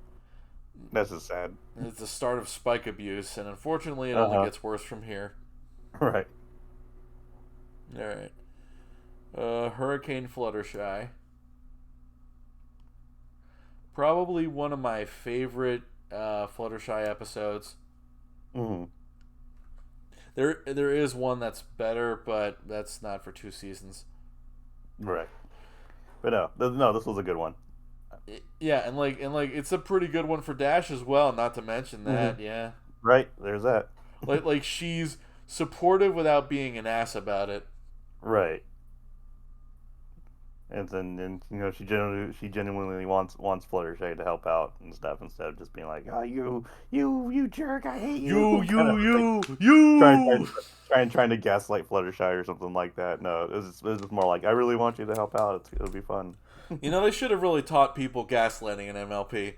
Speaker 2: That's just sad.
Speaker 1: It's the start of Spike abuse, and unfortunately, it
Speaker 2: Uh
Speaker 1: only
Speaker 2: huh.
Speaker 1: gets worse from here.
Speaker 2: Right.
Speaker 1: All right. Hurricane Fluttershy. Probably one of my favorite Fluttershy episodes.
Speaker 2: Hmm.
Speaker 1: There is one that's better, but that's not for 2 seasons.
Speaker 2: Right. But no, this was a good one.
Speaker 1: Yeah, and like it's a pretty good one for Dash as well. Not to mention
Speaker 2: Hmm.
Speaker 1: that, yeah,
Speaker 2: Right. There's that.
Speaker 1: like she's supportive without being an ass about it.
Speaker 2: Right. And she genuinely wants Fluttershy to help out and stuff instead of just being like, oh you jerk, I hate you,
Speaker 1: You,
Speaker 2: kind of
Speaker 1: you,
Speaker 2: like
Speaker 1: you,
Speaker 2: trying
Speaker 1: you.
Speaker 2: trying to gaslight Fluttershy or something like that. No, it was just more like I really want you to help out. It'll be fun.
Speaker 1: You know they should have really taught people gaslighting in MLP,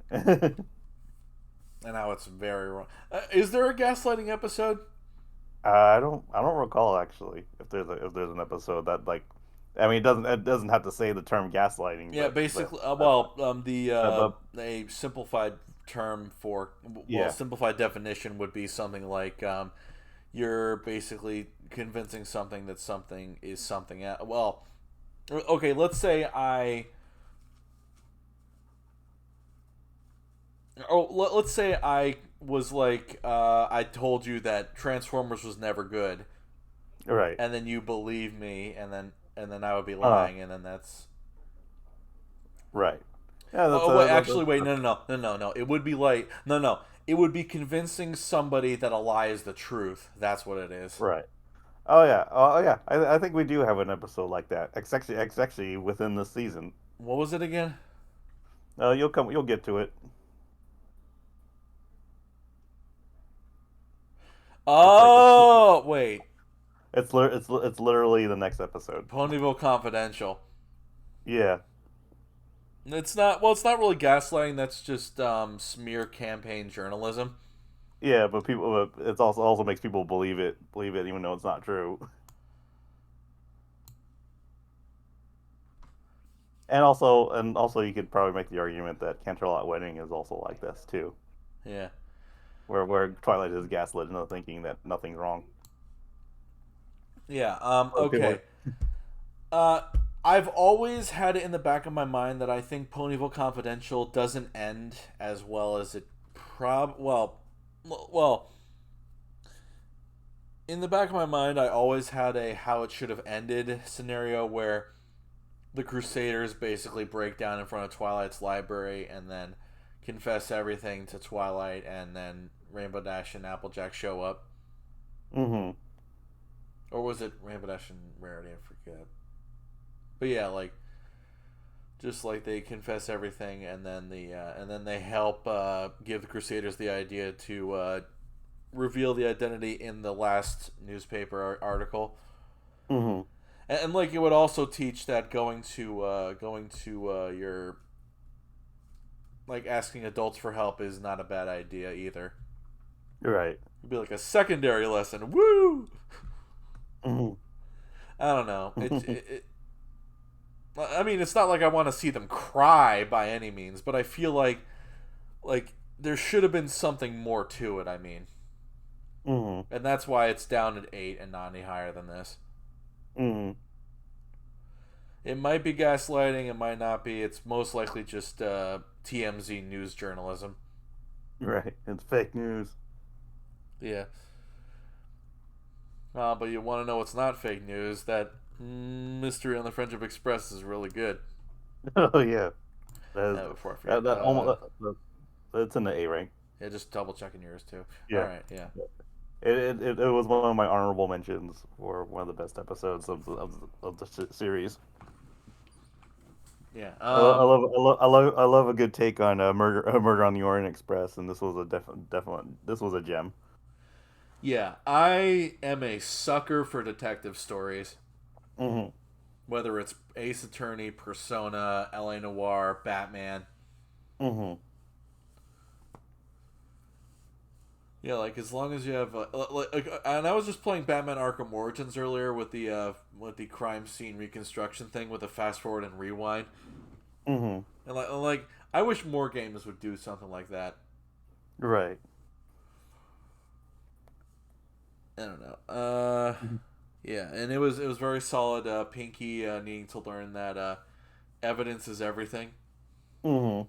Speaker 1: and now it's very wrong. Is there a gaslighting episode?
Speaker 2: I don't recall actually if there's an episode that like I mean it doesn't have to say the term gaslighting
Speaker 1: Yeah,
Speaker 2: but
Speaker 1: basically. The
Speaker 2: but
Speaker 1: a simplified term for
Speaker 2: yeah,
Speaker 1: simplified definition would be something like you're basically convincing something that something is something else. Well, okay, let's say let's say I was like I told you that Transformers was never good,
Speaker 2: right.
Speaker 1: and then you believe me, and then I would be
Speaker 2: uh
Speaker 1: lying, and then that's.
Speaker 2: right. Yeah, that's
Speaker 1: Oh wait, actually wait, no. It would be like no. It would be convincing somebody that a lie is the truth. That's what it is.
Speaker 2: right. Oh yeah. I think we do have an episode like that. It's actually within this season.
Speaker 1: What was it again?
Speaker 2: You'll get to it. It's like
Speaker 1: Oh wait,
Speaker 2: it's literally the next episode.
Speaker 1: Ponyville Confidential.
Speaker 2: Yeah.
Speaker 1: It's not. Well, it's not really gaslighting. That's just smear campaign journalism.
Speaker 2: yeah, but people, it's also makes people believe it, even though it's not true. And also, you could probably make the argument that Canterlot Wedding is also like this too,
Speaker 1: Yeah.
Speaker 2: where Twilight is gaslit into thinking that nothing's wrong.
Speaker 1: Yeah.
Speaker 2: Or people,
Speaker 1: Okay. Uh, I've always had it in the back of my mind that I think Ponyville Confidential doesn't end as well as it well, in the back of my mind, I always had a how it should have ended scenario where the Crusaders basically break down in front of Twilight's library and then confess everything to Twilight, and then Rainbow Dash and Applejack show up.
Speaker 2: hmm
Speaker 1: Or was it Rainbow Dash and Rarity? I forget. But yeah, like just like they confess everything, and then they help give the Crusaders the idea to reveal the identity in the last newspaper article.
Speaker 2: hmm
Speaker 1: And like it would also teach that going to your like asking adults for help is not a bad idea either.
Speaker 2: right.
Speaker 1: It'd be like a secondary lesson. Woo!
Speaker 2: hmm
Speaker 1: I don't know. I mean, it's not like I want to see them cry by any means, but I feel like there should have been something more to it. I mean,
Speaker 2: hmm
Speaker 1: and that's why it's down at 8 and not any higher than this.
Speaker 2: hmm
Speaker 1: It might be gaslighting. It might not be. It's most likely just TMZ news journalism.
Speaker 2: Right. It's fake news.
Speaker 1: Yeah. But you want to know what's not fake news? That Mystery on the Friendship Express is really good.
Speaker 2: Oh yeah. That is
Speaker 1: Before I
Speaker 2: that,
Speaker 1: forget.
Speaker 2: that almost that's in the A rank.
Speaker 1: Yeah, just double checking yours too. All
Speaker 2: Yeah.
Speaker 1: right. Yeah.
Speaker 2: It was one of my honorable mentions for one of the best episodes of the series.
Speaker 1: Yeah.
Speaker 2: I love a good take on Murder on the Orient Express, and this was a definite this was a gem.
Speaker 1: Yeah. I am a sucker for detective stories.
Speaker 2: hmm
Speaker 1: Whether it's Ace Attorney, Persona, LA Noir, Batman.
Speaker 2: hmm
Speaker 1: Yeah, like as long as you have, and I was just playing Batman Arkham Origins earlier with the crime scene reconstruction thing with the fast forward and rewind,
Speaker 2: hmm
Speaker 1: and like I wish more games would do something like that.
Speaker 2: Right.
Speaker 1: I don't know.
Speaker 2: hmm
Speaker 1: Yeah, and it was very solid. Pinky needing to learn that evidence is everything,
Speaker 2: hmm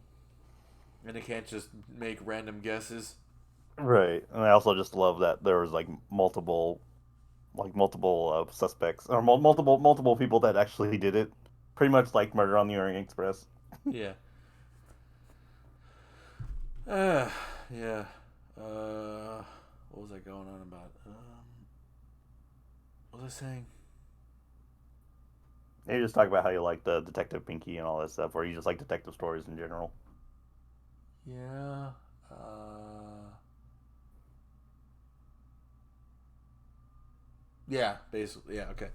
Speaker 1: and it can't just make random guesses.
Speaker 2: Right. And I also just love that there was multiple suspects or multiple people that actually did it. Pretty much like Murder on the Orient Express.
Speaker 1: Yeah. Uh, yeah. What was I going on about? What was I saying?
Speaker 2: You just talk about how you like the Detective Pinky and all that stuff, or you just like detective stories in general.
Speaker 1: Yeah. Uh, yeah. Basically. Yeah. Okay.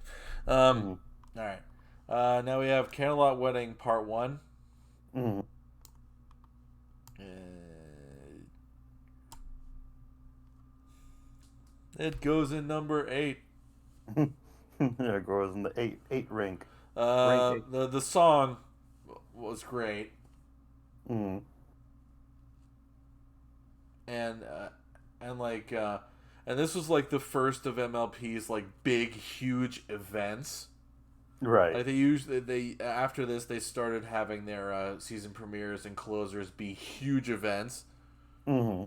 Speaker 2: hmm
Speaker 1: All right. Now we have Camelot Wedding Part One.
Speaker 2: hmm
Speaker 1: Uh, it goes in number 8.
Speaker 2: It grows in the eight rank eight.
Speaker 1: The song was great,
Speaker 2: Mm,
Speaker 1: and and this was like the first of MLP's like big huge events.
Speaker 2: right.
Speaker 1: Like they usually they after this they started having their season premieres and closers be huge events.
Speaker 2: hmm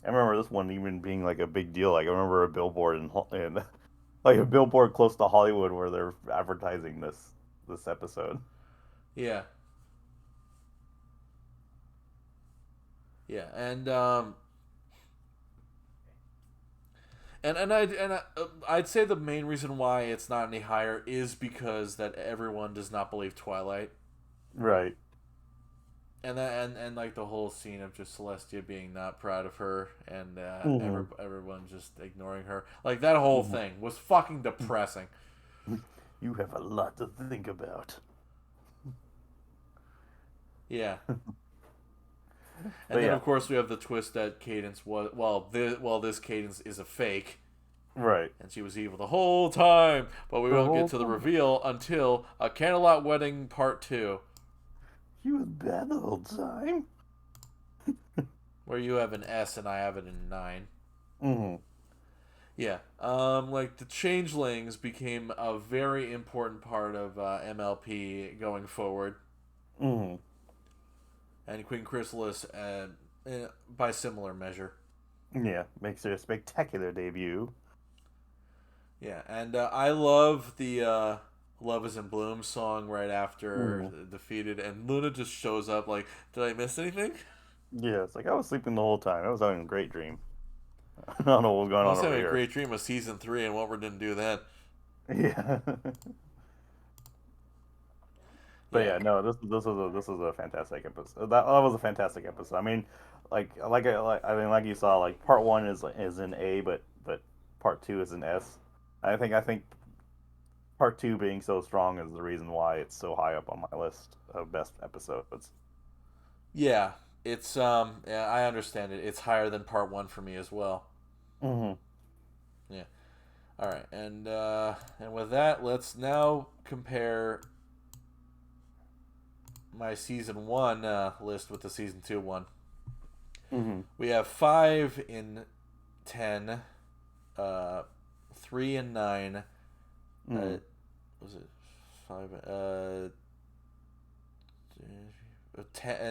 Speaker 2: I remember this one even being like a big deal. Like I remember a billboard in like a billboard close to Hollywood where they're advertising this episode.
Speaker 1: Yeah, yeah, I'd say the main reason why it's not any higher is because that everyone does not believe Twilight,
Speaker 2: Right.
Speaker 1: and like the whole scene of just Celestia being not proud of her, and
Speaker 2: hmm
Speaker 1: everyone just ignoring her, like that whole
Speaker 2: hmm
Speaker 1: thing was fucking depressing.
Speaker 2: You have a lot to think about.
Speaker 1: Yeah, And
Speaker 2: But
Speaker 1: then
Speaker 2: yeah,
Speaker 1: of course we have the twist that Cadence was this Cadence is a fake,
Speaker 2: right.
Speaker 1: and she was evil the whole time. But we
Speaker 2: The
Speaker 1: won't get
Speaker 2: whole
Speaker 1: to the
Speaker 2: time.
Speaker 1: reveal until A Candlelight Wedding Part Two,
Speaker 2: She was bad the whole time.
Speaker 1: where you have an S and I have it in 9.
Speaker 2: Mm-hmm.
Speaker 1: Yeah, like the changelings became a very important part of MLP going forward,
Speaker 2: Mm-hmm.
Speaker 1: and Queen Chrysalis, by similar measure.
Speaker 2: Yeah, makes her a spectacular debut.
Speaker 1: Yeah, and I love the "Love Is in Bloom" song right after
Speaker 2: Mm-hmm.
Speaker 1: defeated, and Luna just shows up. Like, did I miss anything?
Speaker 2: Yeah, it's like I was sleeping the whole time. I was having a great dream. I don't know what was going
Speaker 1: I
Speaker 2: on
Speaker 1: was
Speaker 2: over
Speaker 1: having a
Speaker 2: here.
Speaker 1: great dream of season 3, and what we didn't do then.
Speaker 2: Yeah. But
Speaker 1: Yeah,
Speaker 2: yeah, no, this was a fantastic episode. That was a fantastic episode. I mean, like you saw, like part one is an A, but part two is an S. I think part two being so strong is the reason why it's so high up on my list of best episodes.
Speaker 1: yeah, it's yeah, I understand it. It's higher than part 1 for me as well.
Speaker 2: Hmm.
Speaker 1: Yeah. All right, and with that, let's now compare my season 1 list with the season 2 one.
Speaker 2: Hmm.
Speaker 1: We have 5 in 10, uh, 3 and 9.
Speaker 2: Hmm.
Speaker 1: Was it 5?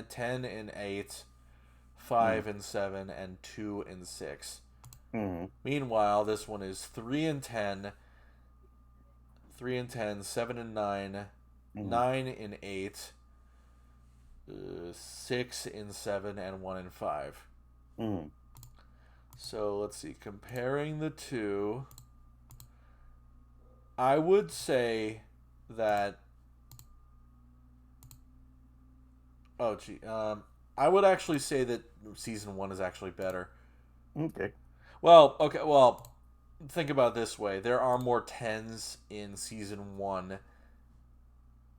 Speaker 1: 10 and 8,
Speaker 2: Hmm.
Speaker 1: 5 and 7, and 2 and 6.
Speaker 2: Hmm.
Speaker 1: Meanwhile, this one is 3 and 10, 3 and 10, 7 and 9,
Speaker 2: Hmm.
Speaker 1: 9 and 8, 6 and 7, and 1 and 5.
Speaker 2: Hmm.
Speaker 1: So let's see. Comparing the two, I would say that. Oh, gee. I would actually say that season 1 is actually better.
Speaker 2: Okay.
Speaker 1: Well, okay. Well, think about it this way: there are more tens in season 1,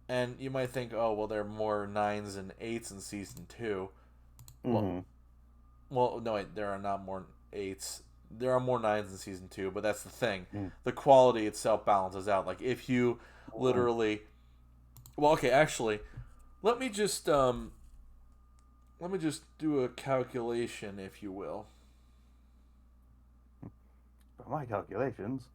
Speaker 1: and you might think, oh, well, there are more nines and eights in season 2. Well,
Speaker 2: Hmm.
Speaker 1: no, wait, there are not more eights. There are more nines in season 2, but that's the thing.
Speaker 2: Hmm.
Speaker 1: The quality itself balances out. Like if you
Speaker 2: Hmm.
Speaker 1: literally, well, okay, actually, let me just do a calculation, if you will.
Speaker 2: By my calculations.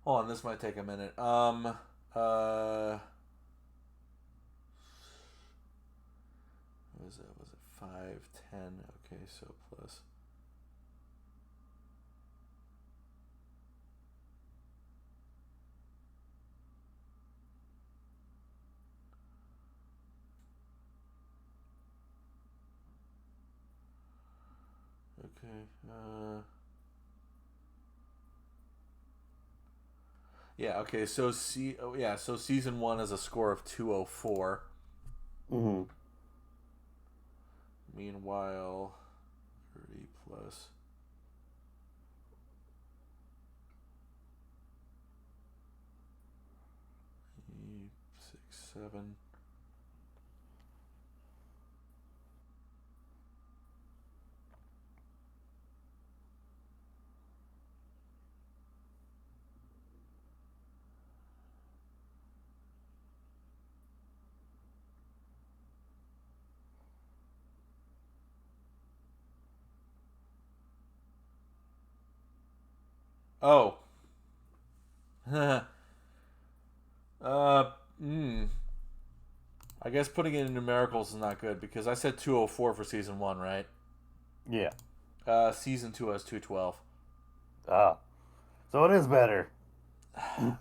Speaker 1: Hold on, this might take a minute. What was it? Was it 5, 10? Okay, so plus. Okay. Yeah. Okay. So season 1 is a score of 204.
Speaker 2: Hmm.
Speaker 1: Meanwhile, 30 plus. 6, 7. Oh. uh. Hmm. I guess putting it in numericals is not good because I said 204 for season 1, right?
Speaker 2: Yeah.
Speaker 1: Season 2 has 212.
Speaker 2: Ah. So it is better.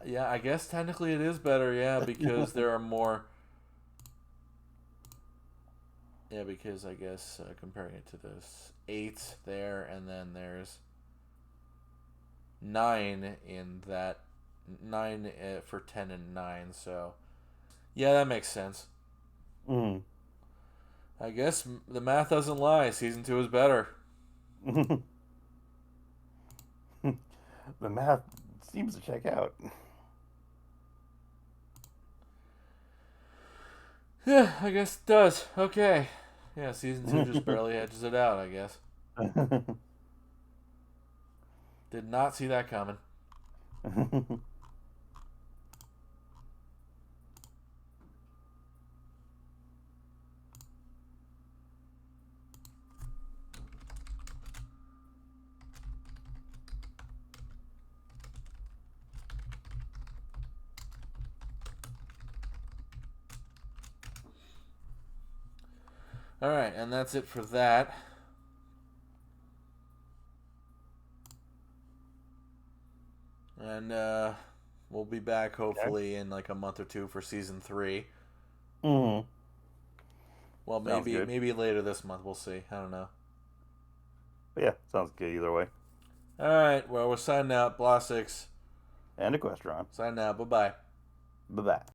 Speaker 1: Yeah, I guess technically it is better, yeah, because there are more. Yeah, because I guess comparing it to this 8 there, and then there's 9 in that. 9 for 10 and 9, so. Yeah, that makes sense.
Speaker 2: Mm.
Speaker 1: I guess the math doesn't lie. Season 2 is better.
Speaker 2: The math seems to check out.
Speaker 1: Yeah, I guess it does. Okay. Yeah, season 2 just barely edges it out, I guess. Did not see that coming. Alright, and that's it for that. And we'll be back
Speaker 2: Okay.
Speaker 1: hopefully in like a month or two for season 3.
Speaker 2: Mm-hmm.
Speaker 1: Well,
Speaker 2: Sounds good.
Speaker 1: maybe later this month. We'll see. I don't know.
Speaker 2: But yeah, sounds good either way.
Speaker 1: All right. Well, we're signing out. Blah 6.
Speaker 2: And Equestron.
Speaker 1: Signing out. Bye bye.
Speaker 2: Bye bye.